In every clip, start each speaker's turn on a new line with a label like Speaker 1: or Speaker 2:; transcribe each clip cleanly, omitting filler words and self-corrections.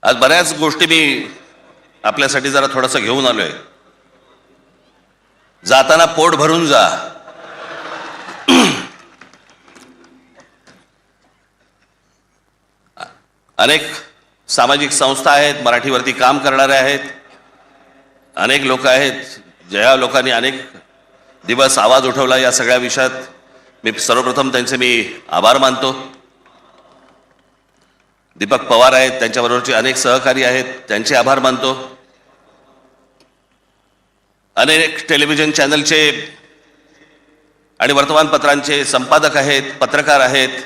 Speaker 1: आज बऱ्याच गोष्टी मी आपल्यासाठी जरा थोडंसं घेऊन आलोय. जाताना पोट भरून जा. अनेक सामाजिक संस्था आहेत, मराठीवरती काम करणारे आहेत, अनेक लोक आहेत, ज्या लोकांनी अनेक दिवस आवाज उठवला या सगळ्या विषयात. मी सर्वप्रथम त्यांचे मी आभार मानतो. दीपक पवार आहेत, त्यांच्याबरोबरचे अनेक सहकारी आहेत, त्यांचे आभार मानतो. अनेक टेलिव्हिजन चॅनलचे आणि वर्तमानपत्रांचे संपादक आहेत, पत्रकार आहेत,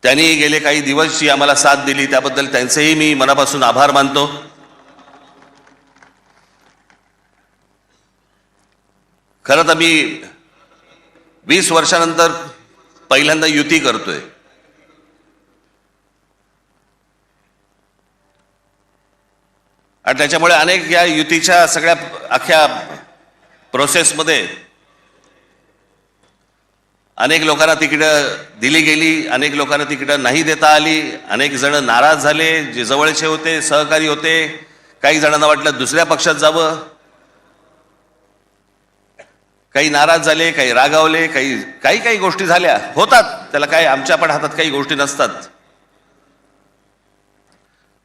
Speaker 1: त्यांनी गेले काही दिवस जी आम्हाला साथ दिली त्याबद्दल त्यांचेही मी मनापासून आभार मानतो. खरं तर मी 20 वर्षानंतर पहिल्यांदा युती करतोय. आणि त्याच्यामुळे अनेक या युतीच्या सगळ्या अख्ख्या प्रोसेसमध्ये अनेक लोकांना तिकीटं दिली गेली, अनेक लोकांना तिकीटं नाही देता आली, अनेक जण नाराज झाले, जे जवळचे होते, सहकारी होते. काही जणांना वाटलं दुसऱ्या पक्षात जावं, काही नाराज झाले, काही रागावले, काही गोष्टी झाल्या, होतात. त्याला काय, आमच्या पण हातात काही गोष्टी नसतात.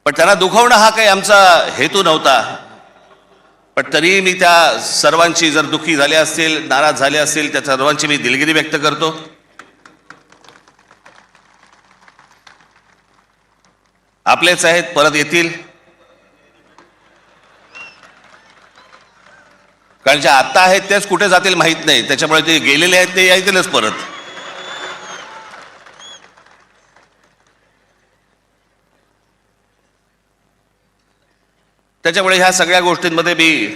Speaker 1: पण त्यांना दुखवणं हा काही आमचा हेतू नव्हता. पण तरी मी त्या सर्वांची, जर दुःखी झाले असतील, नाराज झाले असतील, त्या सर्वांची मी दिलगिरी व्यक्त करतो. आपलेच आहेत, परत येतील. कारण जे आत्ता आहेत तेच कुठे जातील माहीत नाही, त्याच्यामुळे ते गेलेले आहेत ते येतीलच परत. त्याच्यामुळे ह्या सगळ्या गोष्टींमध्ये मी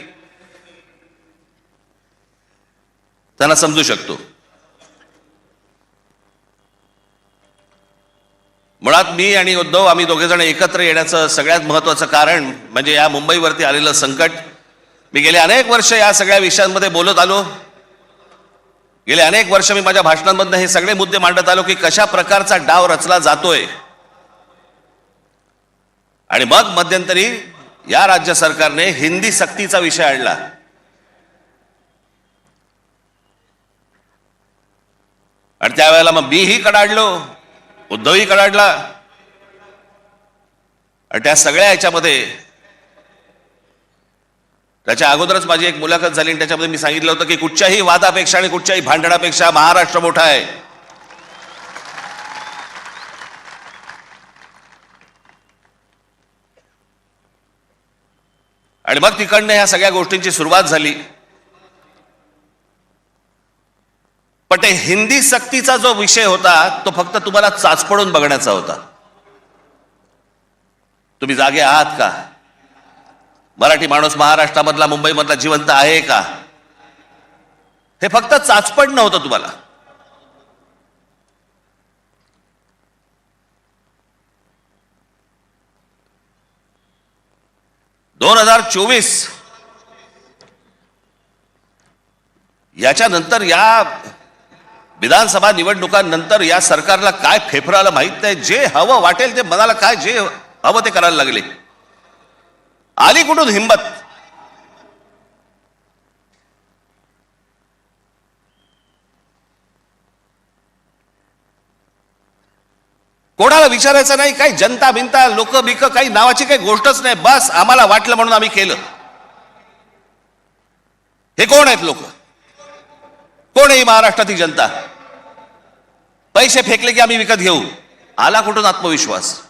Speaker 1: त्यांना समजू शकतो. मुळात मी आणि उद्धव आम्ही दोघे जण एकत्र येण्याचं सगळ्यात महत्त्वाचं कारण म्हणजे या मुंबईवरती आलेलं संकट. मी गेले अनेक वर्ष या सगळ्या विषयांमध्ये बोलत आलो. गेले अनेक वर्ष मी माझ्या भाषणांमधून हे सगळे मुद्दे मांडत आलो की कशा प्रकारचा डाव रचला जातोय. आणि मग मध्यंतरी या राज्य सरकारने हिंदी सक्तीचा विषय आणला. आणि त्यावेळेला मग मीही कडाडलो, उद्धवही कडाडला. आणि त्या सगळ्या याच्यामध्ये त्याच्या अगोदरच माझी एक मुलाखत झाली आणि त्याच्यामध्ये मी सांगितलं होतं की कुठच्याही वादापेक्षा आणि कुठच्याही भांडणापेक्षा महाराष्ट्र मोठा आहे. आणि मग तिकडनं ह्या सगळ्या गोष्टींची सुरुवात झाली. पण ते हिंदी सक्तीचा जो विषय होता तो फक्त तुम्हाला चाचपडून बघण्याचा होता. तुम्ही जागे आहात का? मराठी माणूस महाराष्ट्रामधला, मुंबईमधला जिवंत आहे का? हे फक्त चाचपडणं होतं तुम्हाला. याच्यानंतर, या विधानसभा निवडणुकांनंतर या सरकारला काय फेफराला माहित नाही. जे हवं वाटेल ते, मनाला काय जे हवं ते करायला लागले. आली कुठून हिंमत? कोणाला विचारायचं नाही, काही जनता बिनता लोक बिक काही नावाची काही गोष्टच नाही. बस आम्हाला वाटलं म्हणून आम्ही केलं. हे कोण आहेत लोक? कोण आहे महाराष्ट्रातील जनता? पैसे फेकले की आम्ही विकत घेऊ. आला कुठून आत्मविश्वास?